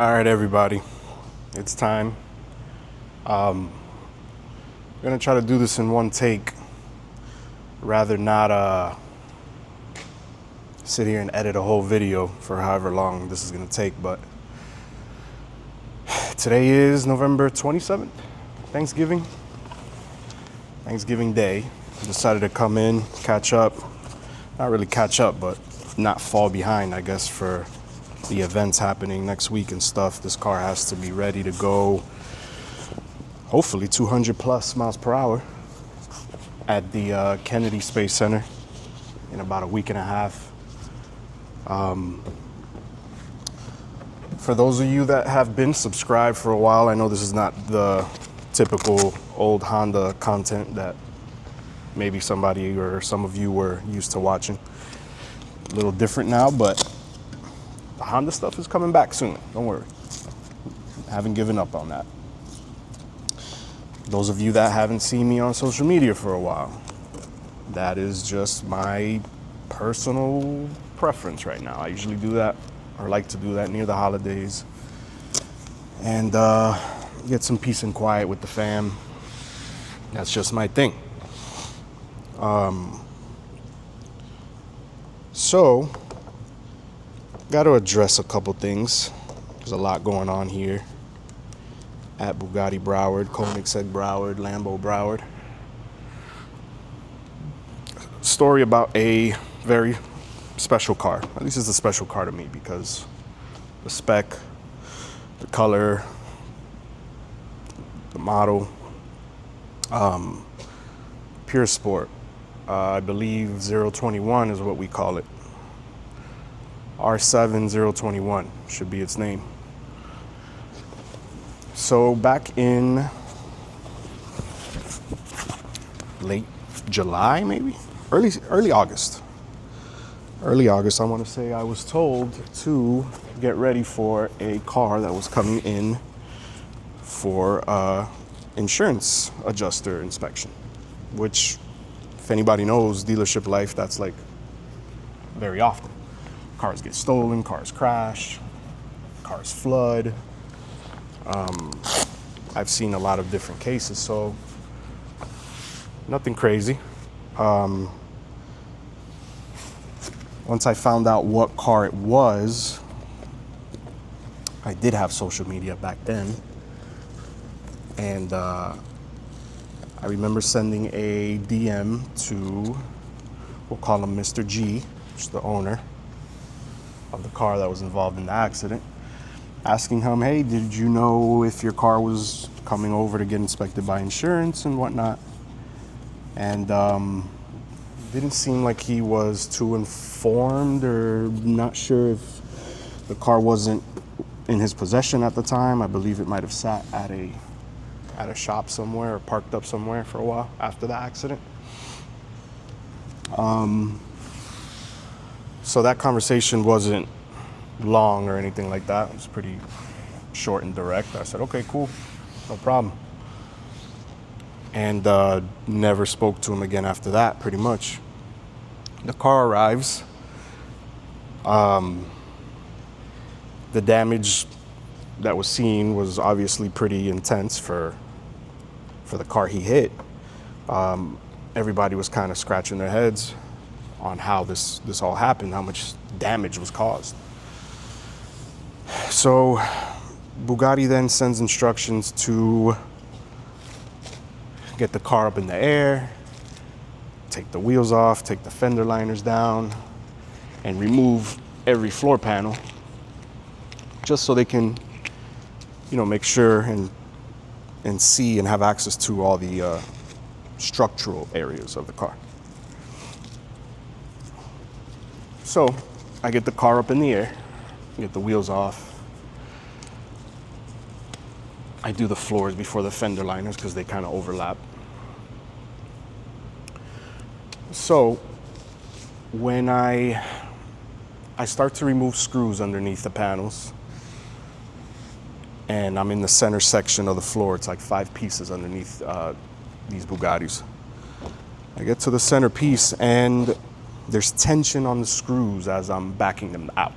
All right, everybody, it's time. I'm gonna try to do this in one take, rather not sit here and edit a whole video for however long this is gonna take. But today is November 27th, Thanksgiving Day. Decided to come in, catch up, not really catch up, but not fall behind, I guess, for the events happening next week and stuff. This car has to be ready to go, hopefully 200 plus miles per hour at the Kennedy Space Center in about a week and a half. For those of you that have been subscribed for a while, I know this is not the typical old Honda content that maybe somebody or some of you were used to watching. A little different now, but the Honda stuff is coming back soon. Don't worry. I haven't given up on that. Those of you that haven't seen me on social media for a while, that is just my personal preference right now. I usually do that, or like to do that near the holidays, and get some peace and quiet with the fam. That's just my thing. So, got to address a couple things. There's a lot going on here at Bugatti Broward, Koenigsegg Broward, Lambo Broward. Story about a very special car. At least it's a special car to me because the spec, the color, the model, pure sport. I believe 021 is what we call it. R7.021 should be its name. So back in late July, maybe early August, I want to say, I was told to get ready for a car that was coming in for insurance adjuster inspection, which, if anybody knows dealership life, that's like very often. Cars get stolen, cars crash, cars flood. I've seen a lot of different cases, so nothing crazy. Once I found out what car it was, I did have social media back then, and I remember sending a DM to, we'll call him Mr. G, which is the owner of the car that was involved in the accident, asking him, hey, did you know if your car was coming over to get inspected by insurance and whatnot? And didn't seem like he was too informed, or not sure if the car wasn't in his possession at the time. I believe it might have sat at a shop somewhere or parked up somewhere for a while after the accident. So that conversation wasn't long or anything like that. It was pretty short and direct. I said, okay, cool, no problem. And never spoke to him again after that, pretty much. The car arrives. The damage that was seen was obviously pretty intense for the car he hit. Everybody was kind of scratching their heads on how this all happened, how much damage was caused. So Bugatti then sends instructions to get the car up in the air, take the wheels off, take the fender liners down, and remove every floor panel, just so they can, make sure and see and have access to all the structural areas of the car. So I get the car up in the air, get the wheels off. I do the floors before the fender liners because they kind of overlap. So when I start to remove screws underneath the panels, and I'm in the center section of the floor, it's like 5 pieces underneath these Bugattis. I get to the center piece and there's tension on the screws as I'm backing them out.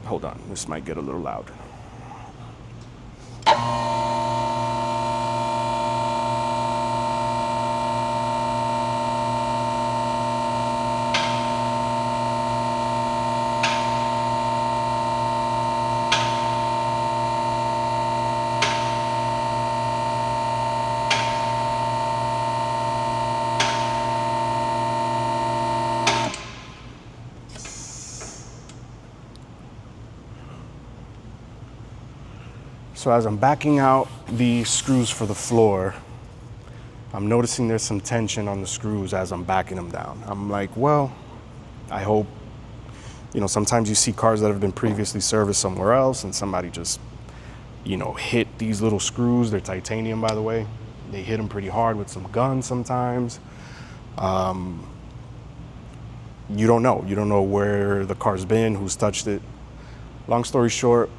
Hold on, this might get a little loud. So as I'm backing out the screws for the floor, I'm noticing there's some tension on the screws as I'm backing them down. I'm like, well, I hope, sometimes you see cars that have been previously serviced somewhere else and somebody just, hit these little screws. They're titanium, by the way. They hit them pretty hard with some guns sometimes. You don't know. You don't know where the car's been, who's touched it. Long story short,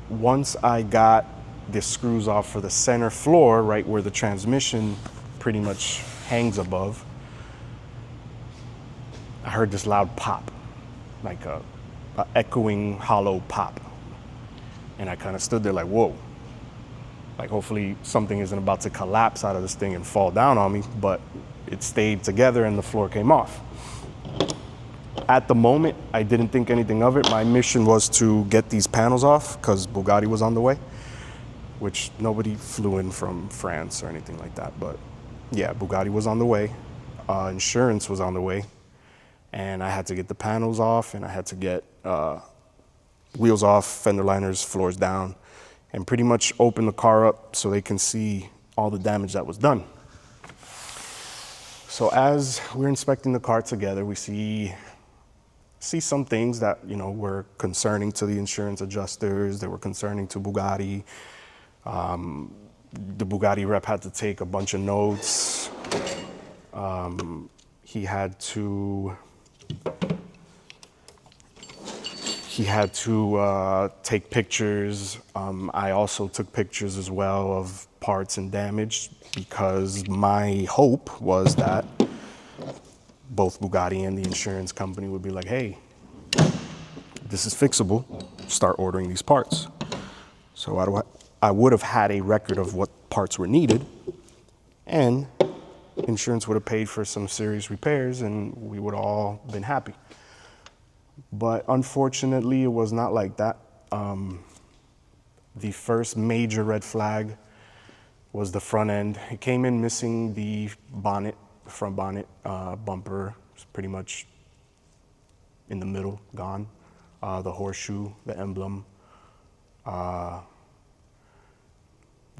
once I got the screws off for the center floor, right where the transmission pretty much hangs above, I heard this loud pop, like a echoing hollow pop. And I kind of stood there like, whoa. Like hopefully something isn't about to collapse out of this thing and fall down on me, but it stayed together and the floor came off. At the moment, I didn't think anything of it. My mission was to get these panels off because Bugatti was on the way, which nobody flew in from France or anything like that. But yeah, Bugatti was on the way. Insurance was on the way. And I had to get the panels off and I had to get wheels off, fender liners, floors down, and pretty much open the car up so they can see all the damage that was done. So as we're inspecting the car together, we see some things that, were concerning to the insurance adjusters. They were concerning to Bugatti. The Bugatti rep had to take a bunch of notes. He had to take pictures. I also took pictures as well of parts and damage because my hope was that both Bugatti and the insurance company would be like, hey, this is fixable, start ordering these parts. So I would have had a record of what parts were needed, and insurance would have paid for some serious repairs and we would all been happy. But unfortunately, it was not like that. The first major red flag was the front end. It came in missing the bonnet, the front bonnet, bumper was pretty much in the middle, gone. The horseshoe, the emblem. The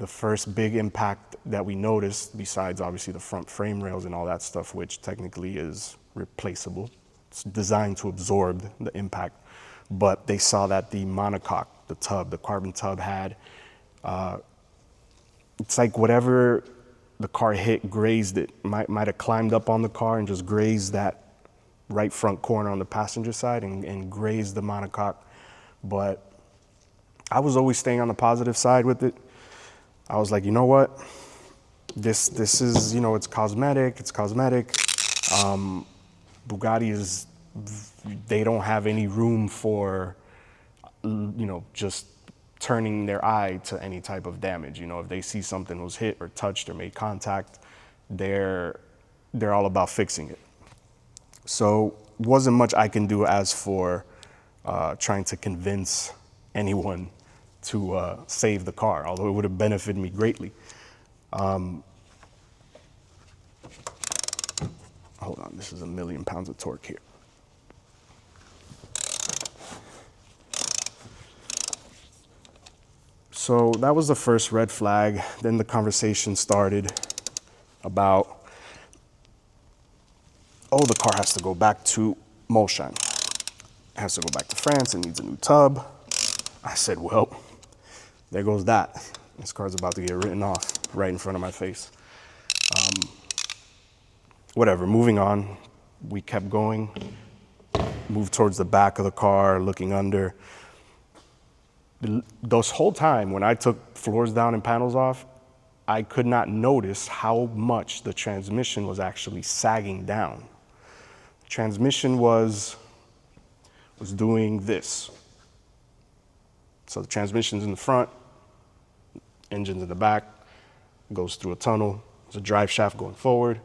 first big impact that we noticed, besides obviously the front frame rails and all that stuff, which technically is replaceable. It's designed to absorb the impact. But they saw that the monocoque, the tub, the carbon tub had, it's like whatever the car hit grazed it. Might have climbed up on the car and just grazed that right front corner on the passenger side and grazed the monocoque. But I was always staying on the positive side with it. I was like, you know what? This is, it's cosmetic. Bugatti they don't have any room for, just turning their eye to any type of damage. If they see something was hit or touched or made contact, they're all about fixing it. So wasn't much I can do as for trying to convince anyone to save the car, although it would have benefited me greatly. Hold on, this is 1,000,000 pounds of torque here. So that was the first red flag. Then the conversation started about, the car has to go back to Molsheim. It has to go back to France. It needs a new tub. I said, well, there goes that. This car's about to get written off right in front of my face. Whatever, moving on. We kept going, moved towards the back of the car, looking under. This whole time when I took floors down and panels off, I could not notice how much the transmission was actually sagging down. The transmission was doing this. So the transmission's in the front, engine's in the back, goes through a tunnel, there's a drive shaft going forward,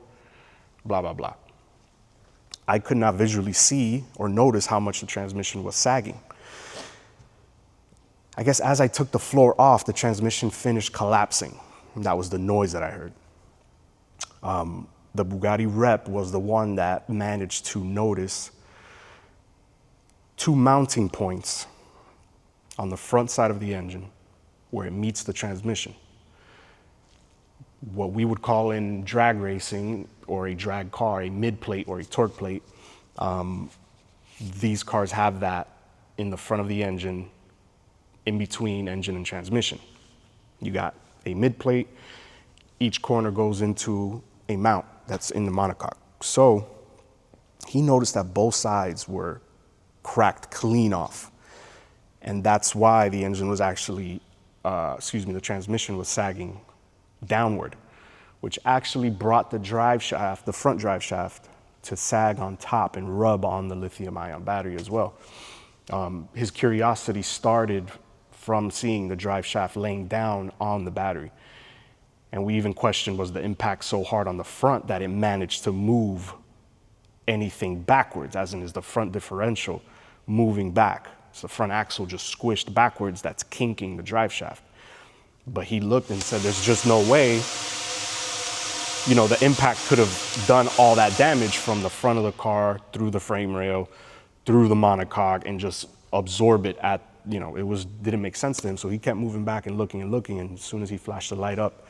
blah, blah, blah. I could not visually see or notice how much the transmission was sagging. I guess as I took the floor off, the transmission finished collapsing. That was the noise that I heard. The Bugatti rep was the one that managed to notice two mounting points on the front side of the engine where it meets the transmission. What we would call in drag racing or a drag car, a mid plate or a torque plate. These cars have that in the front of the engine, in between engine and transmission. You got a mid plate, each corner goes into a mount that's in the monocoque. So he noticed that both sides were cracked clean off. And that's why the engine was actually, the transmission was sagging downward, which actually brought the drive shaft, the front drive shaft, to sag on top and rub on the lithium-ion battery as well. His curiosity started from seeing the drive shaft laying down on the battery. And we even questioned, was the impact so hard on the front that it managed to move anything backwards, as in is the front differential moving back? So the front axle just squished backwards, that's kinking the drive shaft. But he looked and said, there's just no way, the impact could have done all that damage from the front of the car, through the frame rail, through the monocoque, and just absorb it at, didn't make sense to him. So he kept moving back and looking, and as soon as he flashed the light up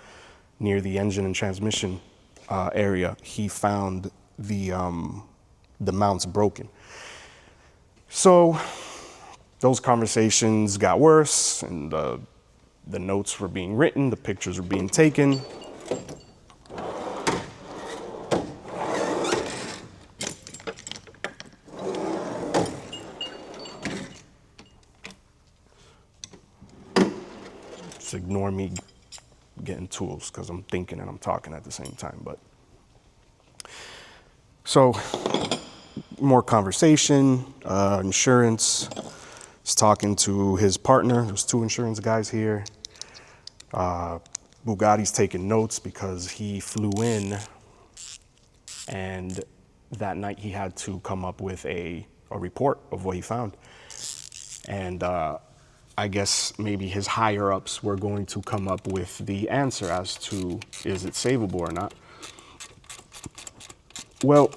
near the engine and transmission area, he found the mounts broken. So those conversations got worse, and the notes were being written, the pictures were being taken. Just ignore me getting tools because I'm thinking and I'm talking at the same time. But so more conversation, insurance. He's talking to his partner. There's two insurance guys here. Bugatti's taking notes because he flew in, and that night he had to come up with a report of what he found. And I guess maybe his higher ups were going to come up with the answer as to, is it savable or not? Well,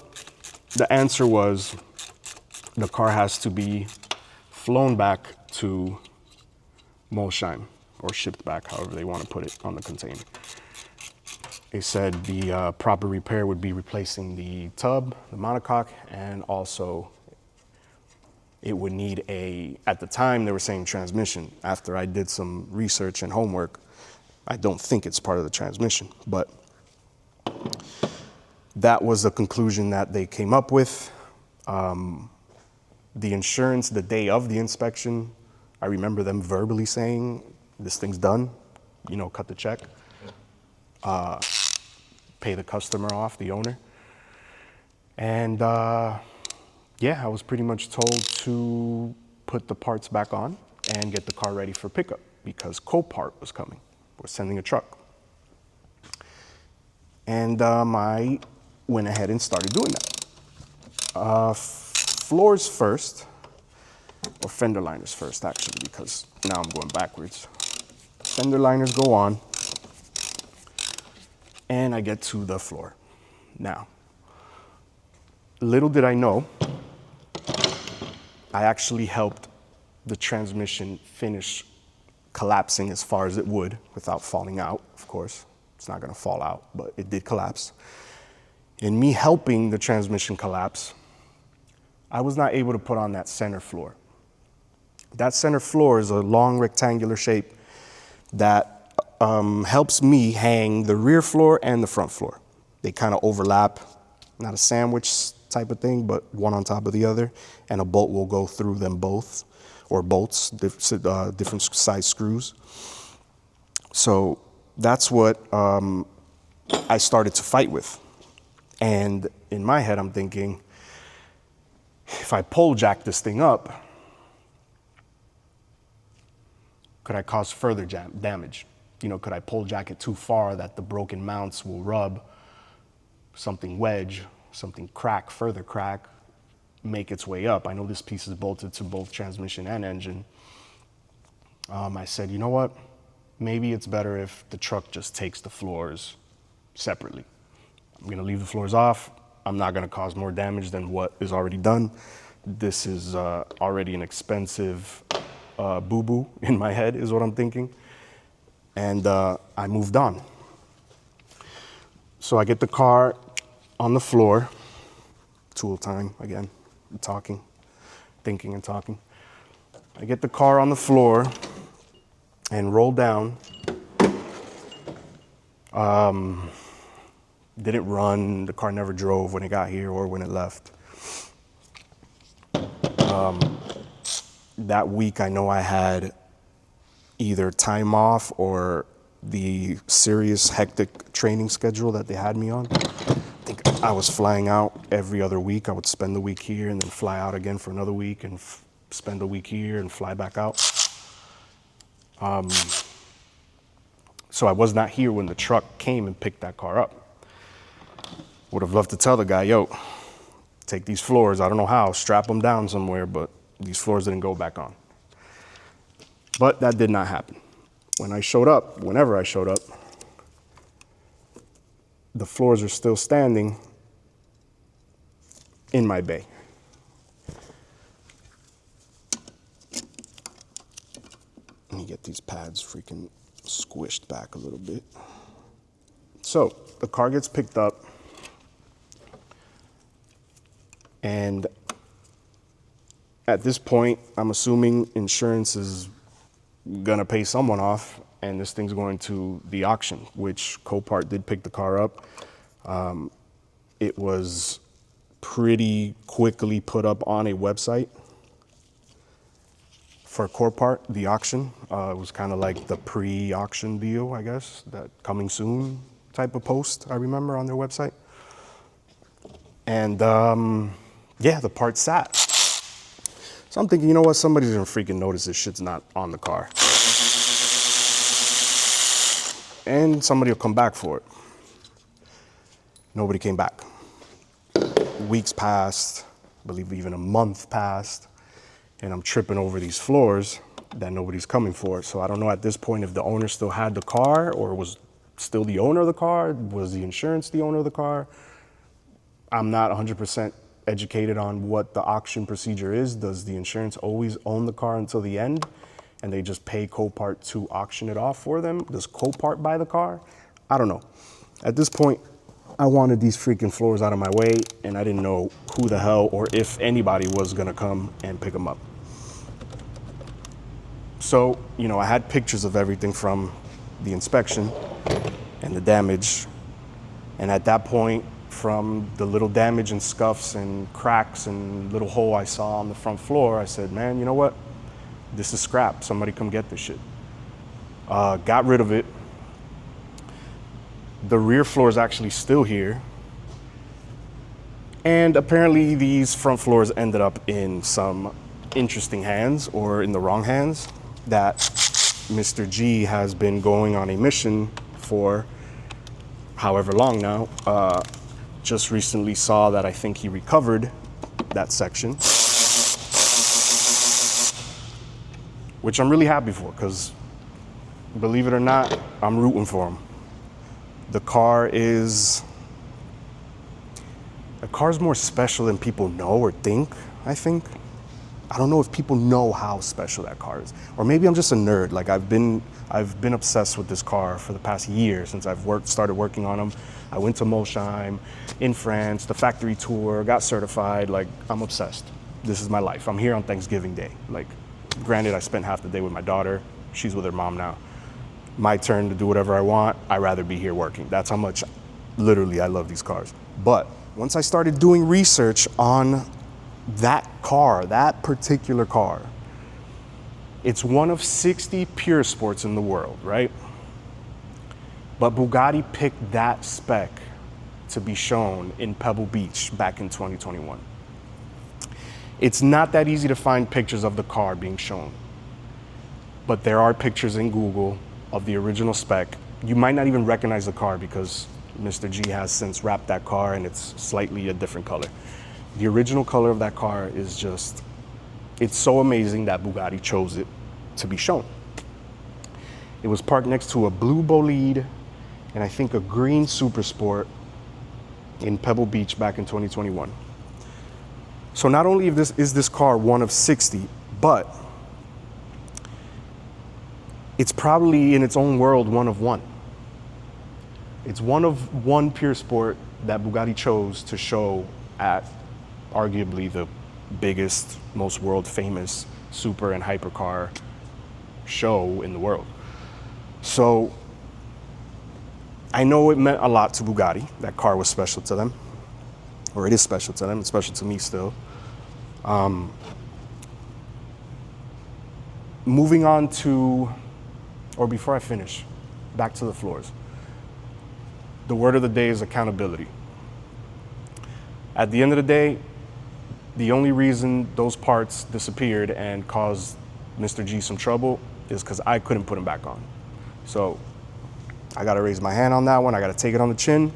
the answer was the car has to be flown back to Molsheim, or shipped back, however they want to put it on the container. They said the proper repair would be replacing the tub, the monocoque, and also it would need at the time they were saying transmission. After I did some research and homework, I don't think it's part of the transmission, but that was the conclusion that they came up with. The insurance, the day of the inspection, I remember them verbally saying, this thing's done, cut the check, pay the customer off, the owner. And I was pretty much told to put the parts back on and get the car ready for pickup because Copart was coming. We're sending a truck. And I went ahead and started doing that. Floors first, or fender liners first, actually, because now I'm going backwards. Fender liners go on, and I get to the floor. Now, little did I know, I actually helped the transmission finish collapsing as far as it would without falling out, of course. It's not gonna fall out, but it did collapse. In me helping the transmission collapse, I was not able to put on that center floor. That center floor is a long rectangular shape that helps me hang the rear floor and the front floor. They kind of overlap, not a sandwich type of thing, but one on top of the other, and a bolt will go through them both, or bolts, different size screws. So that's what I started to fight with. And in my head, I'm thinking, if I pole jack this thing up, Could I cause further damage? You know, could I pull jack it too far that the broken mounts will rub, something wedge, something crack, further crack, make its way up? I know this piece is bolted to both transmission and engine. I said, you know what? Maybe it's better if the truck just takes the floors separately. I'm gonna leave the floors off. I'm not gonna cause more damage than what is already done. This is already an expensive boo-boo in my head, is what I'm thinking. And I moved on. So I get the car on the floor. Tool time again, thinking and talking. I get the car on the floor and roll down. Didn't run, the car never drove when it got here or when it left. That week I know I had either time off or the serious hectic training schedule that they had me on. I think I was flying out every other week. I would spend the week here and then fly out again for another week and spend a week here and fly back out. So I was not here when the truck came and picked that car up. Would have loved to tell the guy, yo, take these floors, I don't know how, strap them down somewhere, but these floors didn't go back on. But that did not happen. Whenever I showed up, the floors are still standing in my bay. Let me get these pads freaking squished back a little bit. So the car gets picked up, and at this point, I'm assuming insurance is gonna pay someone off, and this thing's going to the auction, which Copart did pick the car up. It was pretty quickly put up on a website for Copart, the auction. It was kind of like the pre-auction deal, I guess, that coming soon type of post, I remember, on their website. And yeah, the part sat. So I'm thinking, you know what, somebody's gonna freaking notice this shit's not on the car. And somebody will come back for it. Nobody came back. Weeks passed, I believe even a month passed, and I'm tripping over these floors that nobody's coming for. So I don't know at this point if the owner still had the car or was still the owner of the car. Was the insurance the owner of the car? I'm not 100% educated on what the auction procedure is. Does the insurance always own the car until the end and they just pay Copart to auction it off for them? Does Copart buy the car? I don't know. At this point, I wanted these freaking floors out of my way, and I didn't know who the hell or if anybody was gonna come and pick them up. So, you know, I had pictures of everything from the inspection and the damage. And at that point, from the little damage and scuffs and cracks and little hole I saw on the front floor, I said, man, you know what? This is scrap. Somebody come get this shit. Got rid of it. The rear floor is actually still here. And apparently these front floors ended up in some interesting hands, or in the wrong hands, that Mr. G has been going on a mission for however long now. Just recently saw that I think he recovered that section, which I'm really happy for, because believe it or not, I'm rooting for him. The car is more special than people know or think, I think. I don't know if people know how special that car is. Or maybe I'm just a nerd. Like I've been obsessed with this car for the past year since I've started working on them. I went to Molsheim in France, the factory tour, got certified. Like, I'm obsessed. This is my life. I'm here on Thanksgiving Day. Like, granted, I spent half the day with my daughter. She's with her mom now. My turn to do whatever I want. I'd rather be here working. That's how much, literally, I love these cars. But once I started doing research on that car, that particular car, it's one of 60 pure sports in the world, right? But Bugatti picked that spec to be shown in Pebble Beach back in 2021. It's not that easy to find pictures of the car being shown. but there are pictures in Google of the original spec. You might not even recognize the car because Mr. G has since wrapped that car and it's slightly a different color. The original color of that car is just, it's so amazing that Bugatti chose it to be shown. It was parked next to a blue Bolide and I think a green Super Sport in Pebble Beach back in 2021. So not only is this car one of 60, but it's probably in its own world one of one. It's one of one pure sport that Bugatti chose to show at arguably the biggest, most world famous super and hypercar show in the world. So I know it meant a lot to Bugatti. That car was special to them, or it is special to them. It's special to me still. Moving on to, or before I finish, back to the floors. The word of the day is accountability. At the end of the day, the only reason those parts disappeared and caused Mr. G some trouble is because I couldn't put them back on. So I gotta raise my hand on that one. I gotta take it on the chin.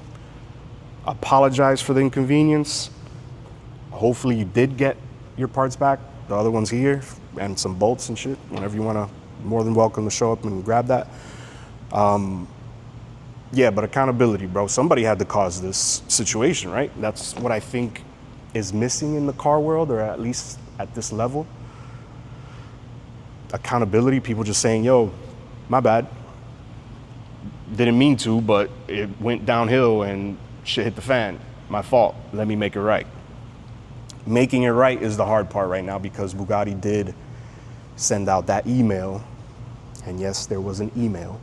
Apologize for the inconvenience. Hopefully you did get your parts back. The other one's here, and some bolts and shit. Whenever you wanna, more than welcome to show up and grab that. Yeah, but accountability, bro. Somebody had to cause this situation, right? That's what I think is missing in the car world, or at least at this level. Accountability, people just saying, yo, my bad. Didn't mean to, but it went downhill and shit hit the fan. My fault. Let me make it right. Making it right is the hard part right now because Bugatti did send out that email. And yes, there was an email.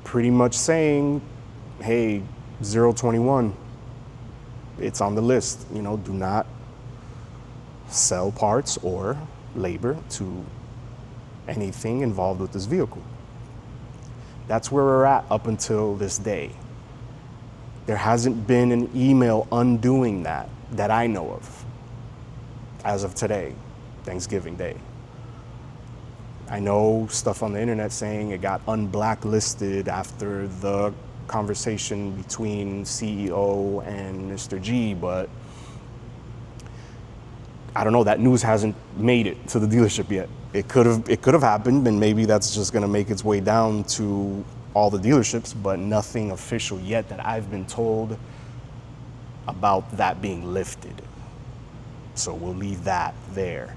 Pretty much saying, hey, 021, it's on the list. You know, do not sell parts or labor to anything involved with this vehicle. That's where we're at up until this day. There hasn't been an email undoing that I know of, as of today, Thanksgiving Day. I know stuff on the internet saying it got unblacklisted after the conversation between CEO and Mr. G, but I don't know, that news hasn't made it to the dealership yet. It could have happened, and maybe that's just gonna make its way down to all the dealerships, but nothing official yet that I've been told about that being lifted. So we'll leave that there.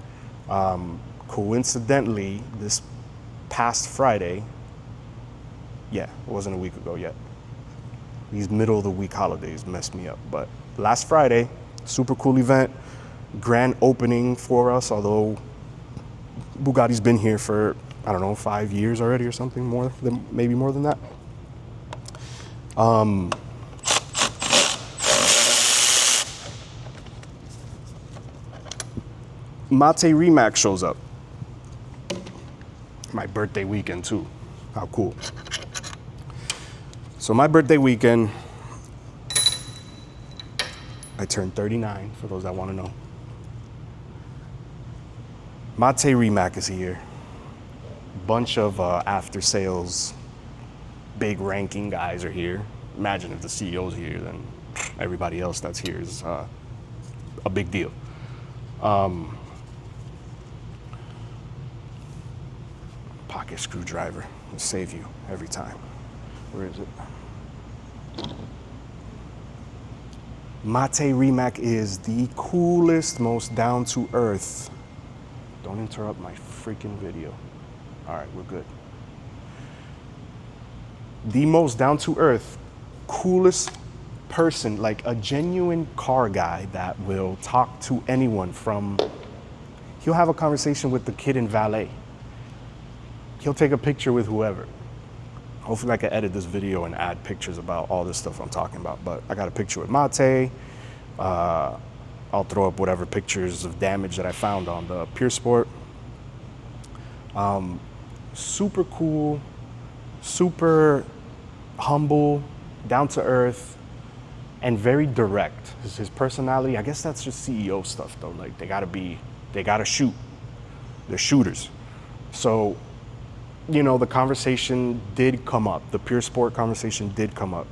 Coincidentally, this past Friday, yeah, it wasn't a week ago yet. These middle of the week holidays messed me up, but last Friday, super cool event, grand opening for us, although Bugatti's been here for, I don't know, 5 years already or something, maybe more than that. Mate Remax shows up. My birthday weekend too. How cool. So my birthday weekend, I turned 39, for those that want to know. Mate Remax is here. Bunch of after sales, big ranking guys are here. Imagine if the CEO's here, then everybody else that's here is a big deal. Pocket screwdriver will save you every time. Where is it? Mate Remax is the coolest, most down-to-earth. Don't interrupt my freaking video. All right, we're good. The most down-to-earth, coolest person, like a genuine car guy that will talk to anyone from, he'll have a conversation with the kid in valet. He'll take a picture with whoever. Hopefully I can edit this video and add pictures about all this stuff I'm talking about, but I got a picture with Mate. I'll throw up whatever pictures of damage that I found on the Pure Sport. Super cool, super humble, down to earth, and very direct. His personality, I guess that's just CEO stuff though. Like they gotta shoot. They're shooters. So, you know, the conversation did come up. The Pure Sport conversation did come up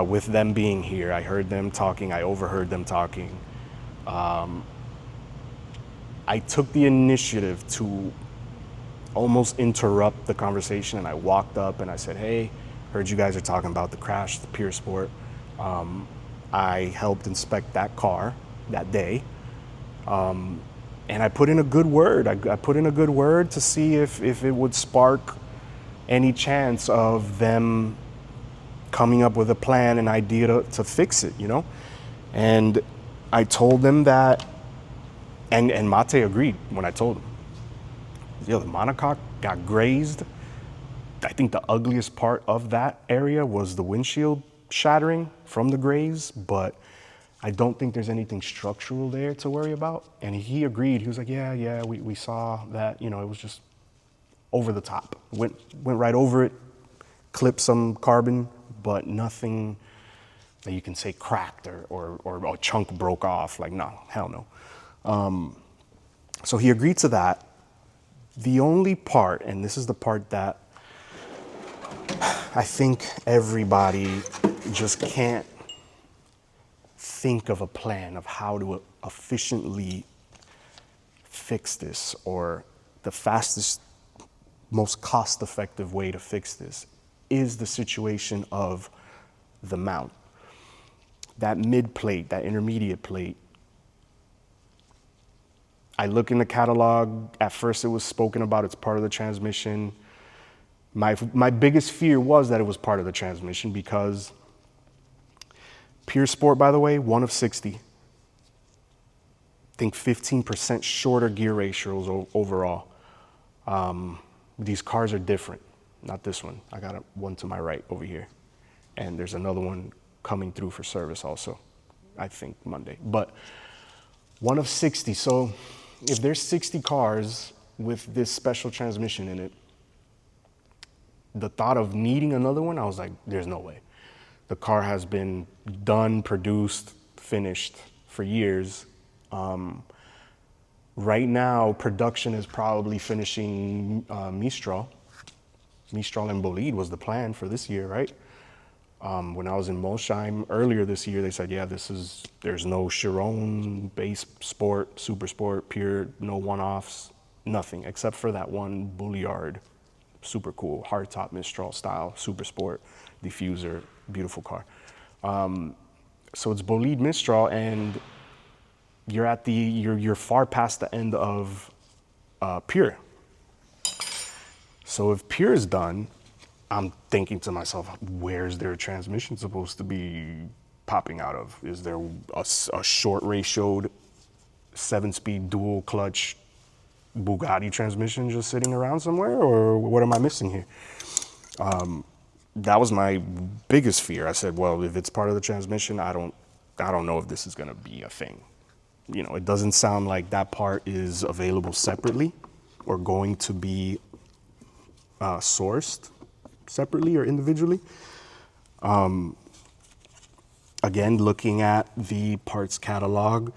with them being here. I heard them talking. I overheard them talking. I took the initiative to almost interrupt the conversation, and I walked up and I said, hey, heard you guys are talking about the crash, the Pure Sport. I helped inspect that car that day. And I put in a good word. I put in a good word to see if it would spark any chance of them coming up with a plan, an idea to fix it, you know? And I told them that, and Mate agreed when I told him. The monocoque got grazed. I think the ugliest part of that area was the windshield shattering from the graze, but I don't think there's anything structural there to worry about. And he agreed. He was like, yeah, we saw that, you know, it was just over the top. Went right over it, clipped some carbon, but nothing that you can say cracked or a chunk broke off. Like, no, hell no. So he agreed to that. The only part, and this is the part that I think everybody just can't think of a plan of how to efficiently fix this, or the fastest, most cost-effective way to fix this, is the situation of the mount. That mid plate, that intermediate plate, I look in the catalog. At first it was spoken about, it's part of the transmission. My biggest fear was that it was part of the transmission, because Pure Sport, by the way, 1 of 60. I think 15% shorter gear ratios overall. These cars are different. Not this one. I got one to my right over here. And there's another one coming through for service also, I think Monday. But 1 of 60. So if there's 60 cars with this special transmission in it, the thought of needing another one, I was like, there's no way. The car has been done, produced, finished for years. Right now, production is probably finishing Mistral. Mistral and Bolide was the plan for this year, right? When I was in Molsheim earlier this year, they said, yeah, there's no Chiron, base sport, super sport, pure, no one-offs, nothing, except for that one Bulliard, super cool, hardtop Mistral style, super sport, diffuser, beautiful car. So it's Bolide Mistral, and you're far past the end of Pure. So if Pure is done, I'm thinking to myself, where's their transmission supposed to be popping out of? Is there a short ratioed 7-speed dual clutch Bugatti transmission just sitting around somewhere, or what am I missing here? That was my biggest fear. I said, well, if it's part of the transmission, I don't know if this is gonna be a thing. You know, it doesn't sound like that part is available separately or going to be sourced separately or individually. Again, looking at the parts catalog,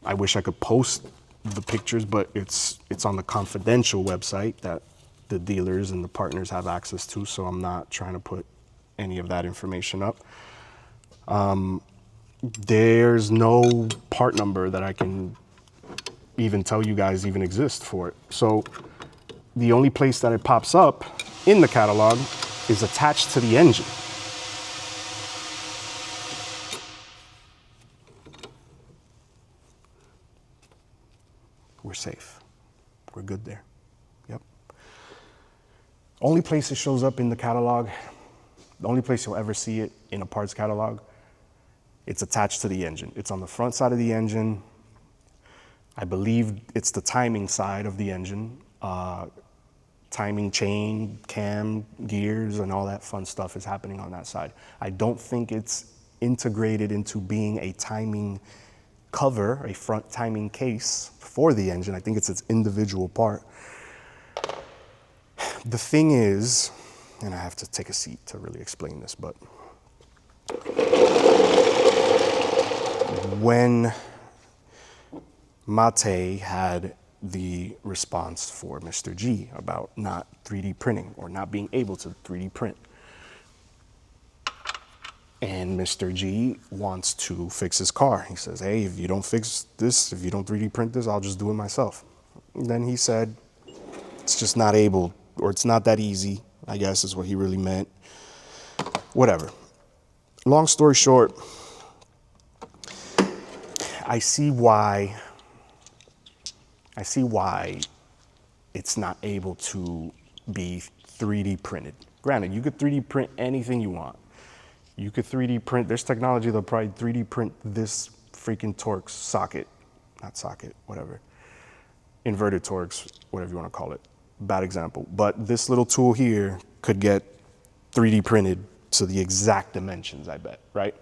I wish I could post the pictures, but it's on the confidential website that the dealers and the partners have access to, so I'm not trying to put any of that information up. There's no part number that I can even tell you guys even exist for it. So the only place that it pops up in the catalog is attached to the engine. We're safe. We're good there. Yep. Only place it shows up in the catalog, the only place you'll ever see it in a parts catalog, it's attached to the engine. It's on the front side of the engine. I believe it's the timing side of the engine. Timing chain, cam, gears, and all that fun stuff is happening on that side. I don't think it's integrated into being a timing cover, a front timing case for the engine. I think it's its individual part. The thing is, and I have to take a seat to really explain this, but when Mate had the response for Mr. G about not 3D printing or not being able to 3D print. And Mr. G wants to fix his car. He says, hey, if you don't fix this, if you don't 3D print this, I'll just do it myself. And then he said, it's just not able, or it's not that easy, I guess is what he really meant. Whatever. Long story short, I see why it's not able to be 3D printed. Granted, you could 3D print anything you want. You could 3D print, there's technology that'll probably 3D print this freaking Torx socket, not socket, whatever. Inverted Torx, whatever you want to call it. Bad example. But this little tool here could get 3D printed to the exact dimensions, I bet, right?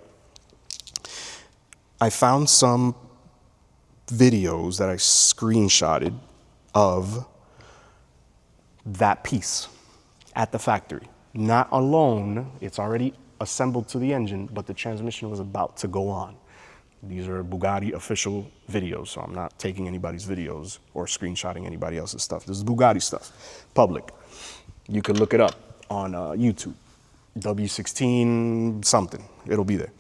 I found some videos that I screenshotted of that piece at the factory. Not alone, it's already assembled to the engine, but the transmission was about to go on. These are Bugatti official videos, so I'm not taking anybody's videos or screenshotting anybody else's stuff. This is Bugatti stuff, public. You can look it up on YouTube, W16 something, it'll be there.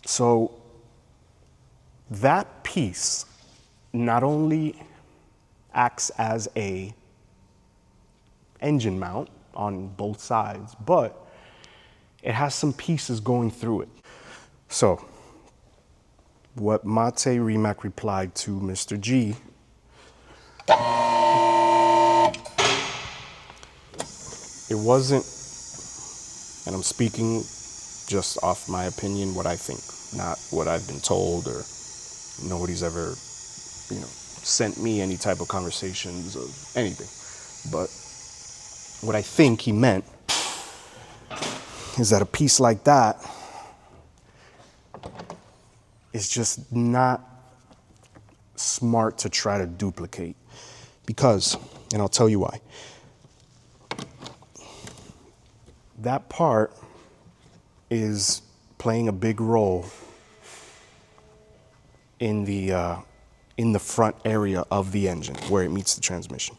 So that piece not only acts as a engine mount on both sides, but it has some pieces going through it. So what Mate Rimac replied to Mr. G, it wasn't, and I'm speaking just off my opinion, what I think, not what I've been told, or nobody's ever, sent me any type of conversations of anything. But what I think he meant is that a piece like that is just not smart to try to duplicate. Because, and I'll tell you why. That part is playing a big role in the front area of the engine where it meets the transmission.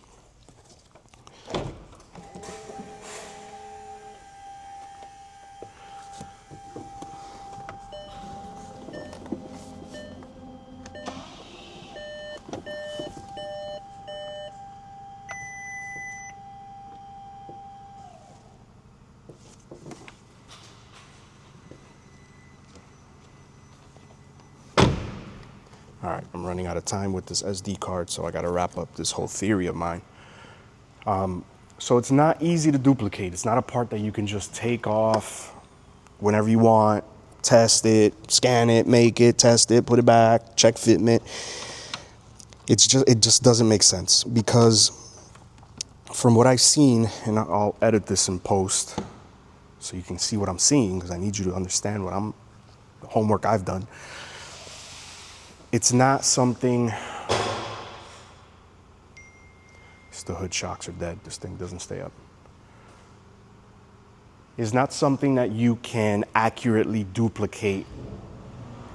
All right, I'm running out of time with this SD card, so I got to wrap up this whole theory of mine. So it's not easy to duplicate. It's not a part that you can just take off whenever you want, test it, scan it, make it, test it, put it back, check fitment. It just doesn't make sense, because from what I've seen, and I'll edit this in post so you can see what I'm seeing, because I need you to understand the homework I've done. It's not something, the hood shocks are dead, this thing doesn't stay up. It's not something that you can accurately duplicate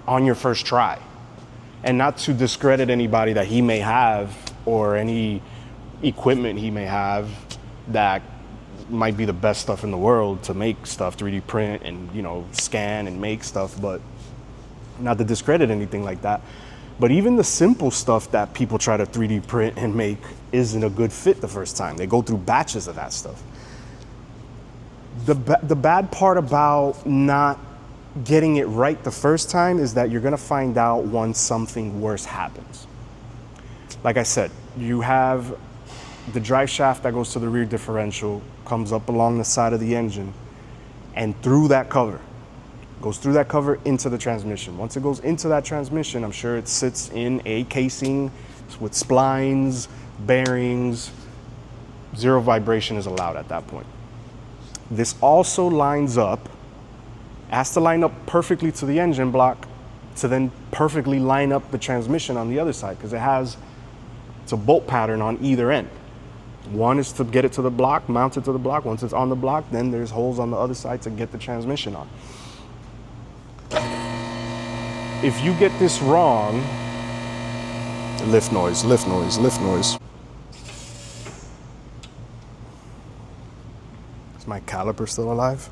on your first try. And not to discredit anybody that he may have, or any equipment he may have that might be the best stuff in the world to make stuff, 3D print and, scan and make stuff, but not to discredit anything like that. But even the simple stuff that people try to 3D print and make isn't a good fit the first time. They go through batches of that stuff. The bad part about not getting it right the first time is that you're gonna find out once something worse happens. Like I said, you have the drive shaft that goes to the rear differential, comes up along the side of the engine, and through that cover. Goes through that cover into the transmission. Once it goes into that transmission, I'm sure it sits in a casing with splines, bearings. Zero vibration is allowed at that point. This also has to line up perfectly to the engine block to then perfectly line up the transmission on the other side, because it's a bolt pattern on either end. One is to get it to the block, mount it to the block. Once it's on the block, then there's holes on the other side to get the transmission on. If you get this wrong, Lift noise, lift noise, lift noise. Is my caliper still alive?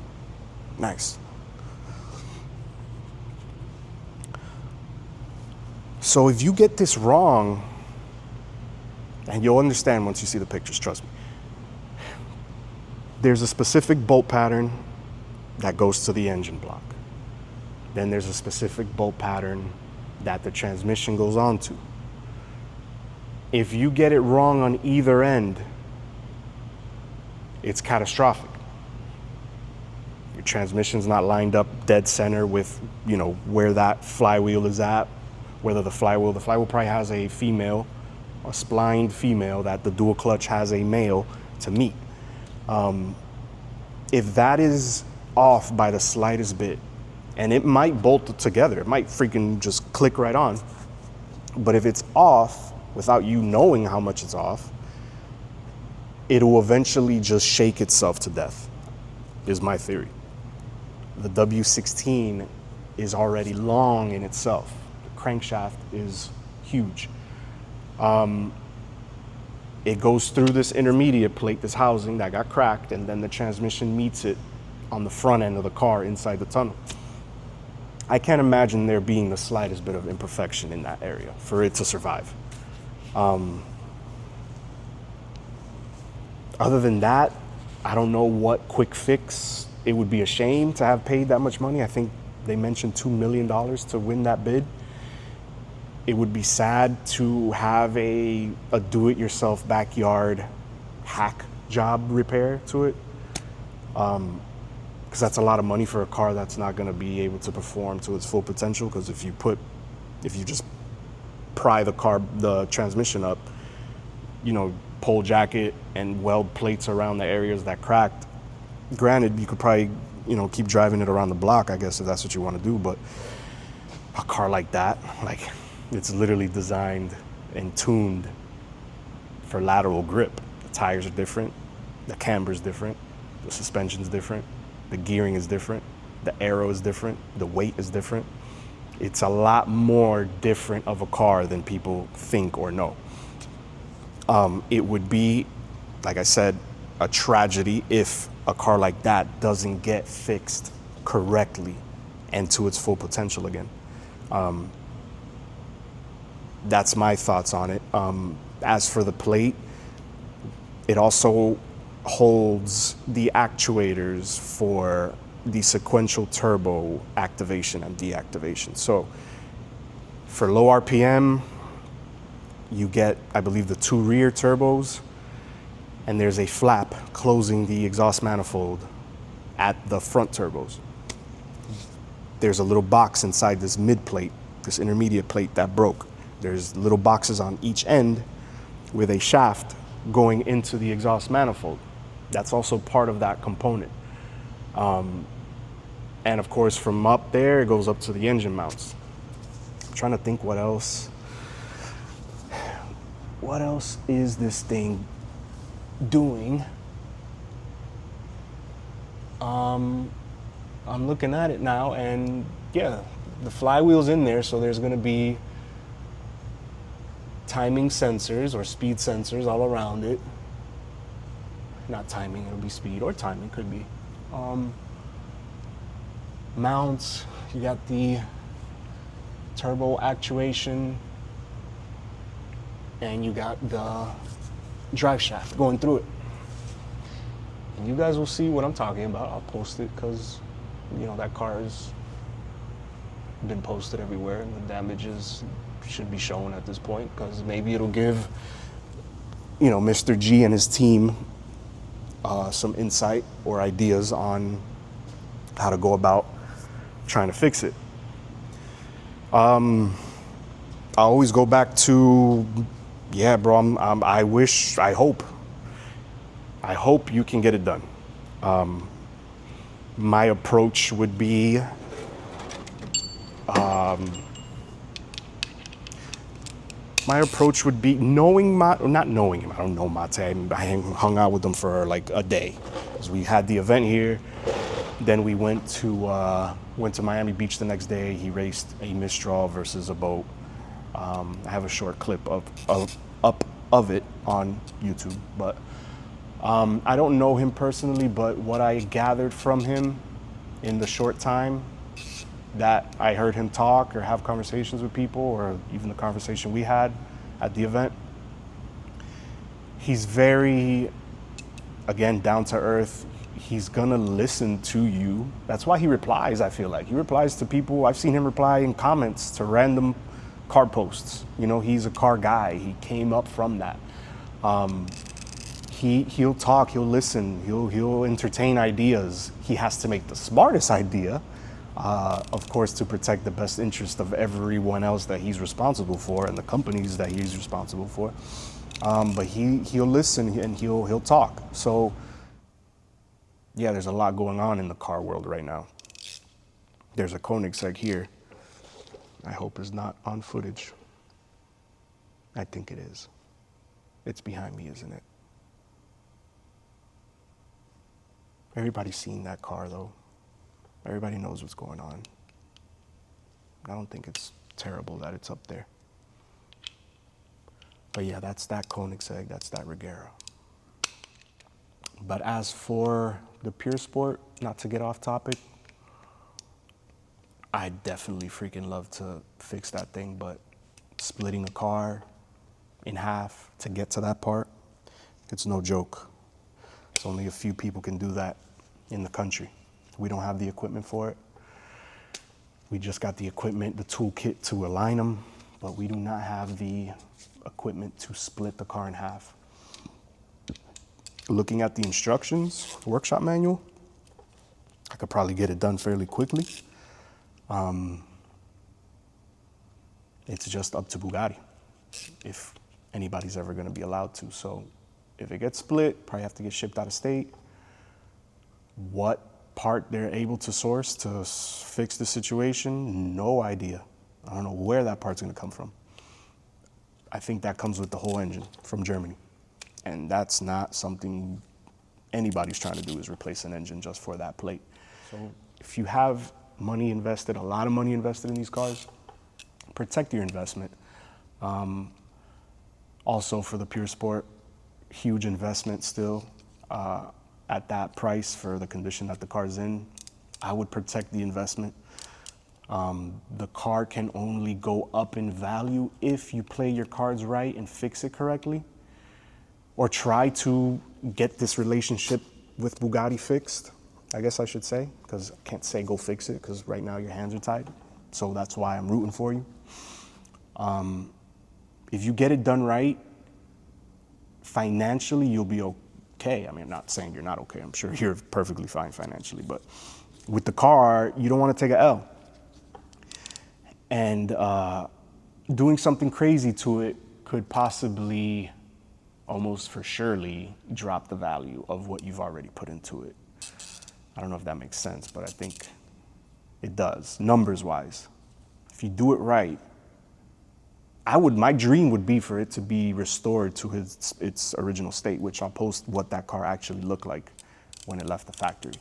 Nice. So if you get this wrong, and you'll understand once you see the pictures, trust me. There's a specific bolt pattern that goes to the engine block. Then there's a specific bolt pattern that the transmission goes on to. If you get it wrong on either end, it's catastrophic. Your transmission's not lined up dead center with, you know, where that flywheel is at, whether the flywheel probably has a female, a splined female that the dual clutch has a male to meet. If that is off by the slightest bit, and it might bolt together, it might freaking just click right on, but if it's off without you knowing how much it's off, it'll eventually just shake itself to death, is my theory. The W16 is already long in itself. The crankshaft is huge. It goes through this intermediate plate, this housing that got cracked, and then the transmission meets it on the front end of the car inside the tunnel. I can't imagine there being the slightest bit of imperfection in that area for it to survive. Other than that, I don't know what quick fix. It would be a shame to have paid that much money. I think they mentioned $2 million to win that bid. It would be sad to have a do-it-yourself backyard hack job repair to it, because that's a lot of money for a car that's not going to be able to perform to its full potential. Because if you just pry the transmission up, you know, pull jacket and weld plates around the areas that cracked. Granted, you could probably, you know, keep driving it around the block, I guess, if that's what you want to do. But a car like that, like, it's literally designed and tuned for lateral grip. The tires are different, the camber's different, the suspension's different, the gearing is different, the aero is different, the weight is different. It's a lot more different of a car than people think or know. It would be, like I said, a tragedy if a car like that doesn't get fixed correctly and to its full potential again. That's my thoughts on it. As for the plate, it also holds the actuators for the sequential turbo activation and deactivation. So for low RPM, you get, I believe, the 2 rear turbos, and there's a flap closing the exhaust manifold at the front turbos. There's a little box inside this mid plate, this intermediate plate that broke. There's little boxes on each end with a shaft going into the exhaust manifold. That's also part of that component. And of course, from up there, it goes up to the engine mounts. I'm trying to think what else. What else is this thing doing? I'm looking at it now, and yeah, the flywheel's in there, so there's gonna be timing sensors or speed sensors all around it. Not timing, it'll be speed, or timing, could be. Mounts, you got the turbo actuation, and you got the drive shaft going through it. And you guys will see what I'm talking about. I'll post it because, you know, that car has been posted everywhere, and the damages should be shown at this point, because maybe it'll give, you know, Mr. G and his team some insight or ideas on how to go about trying to fix it. I always go back to, yeah, bro, I hope you can get it done. My approach would be, knowing not knowing him. I don't know Mate. I hung out with him for like a day, because we had the event here. Then we went to Miami Beach the next day. He raced a Mistral versus a boat. I have a short clip of it on YouTube, but I don't know him personally, but what I gathered from him in the short time that I heard him talk or have conversations with people, or even the conversation we had at the event, he's very, again, down to earth. He's gonna listen to you. That's why he replies, I feel like. He replies to people. I've seen him reply in comments to random car posts. You know, he's a car guy. He came up from that. He'll talk, he'll listen, he'll entertain ideas. He has to make the smartest idea, of course, to protect the best interest of everyone else that he's responsible for and the companies that he's responsible for. But he'll listen and he'll talk. So yeah, there's a lot going on in the car world right now. There's a Koenigsegg here. I hope it's not on footage. I think it is. It's behind me, isn't it? Everybody's seen that car though. Everybody knows what's going on. I don't think it's terrible that it's up there. But yeah, that's that Koenigsegg, that's that Regera. But as for the pure sport, not to get off topic, I definitely freaking love to fix that thing, but splitting a car in half to get to that part, it's no joke. It's only a few people can do that in the country. We don't have the equipment for it. We just got the equipment, the toolkit to align them, but we do not have the equipment to split the car in half. Looking at the instructions, workshop manual, I could probably get it done fairly quickly. It's just up to Bugatti if anybody's ever going to be allowed to. So if it gets split, probably have to get shipped out of state. What part they're able to source to fix the situation, no idea. I don't know where that part's going to come from. I think that comes with the whole engine from Germany. And that's not something anybody's trying to do, is replace an engine just for that plate. So if you have money invested, a lot of money invested in these cars, protect your investment. Also for the pure sport, huge investment still at that price for the condition that the car's in. I would protect the investment. The car can only go up in value if you play your cards right and fix it correctly, or try to get this relationship with Bugatti fixed, I guess I should say, because I can't say go fix it because right now your hands are tied. So that's why I'm rooting for you. If you get it done right, financially, you'll be okay. I mean, I'm not saying you're not okay. I'm sure you're perfectly fine financially, but with the car, you don't want to take an L. And doing something crazy to it could possibly, almost for surely, drop the value of what you've already put into it. I don't know if that makes sense, but I think it does, numbers-wise. If you do it right, my dream would be for it to be restored to its original state, which I'll post what that car actually looked like when it left the factory.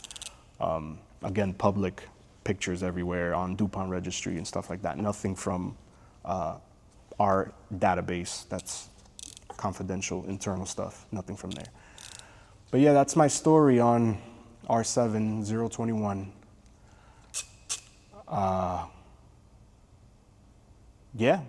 Again, public pictures everywhere on DuPont registry and stuff like that. Nothing from our database. That's confidential, internal stuff. Nothing from there. But yeah, that's my story on R7.021. Yeah.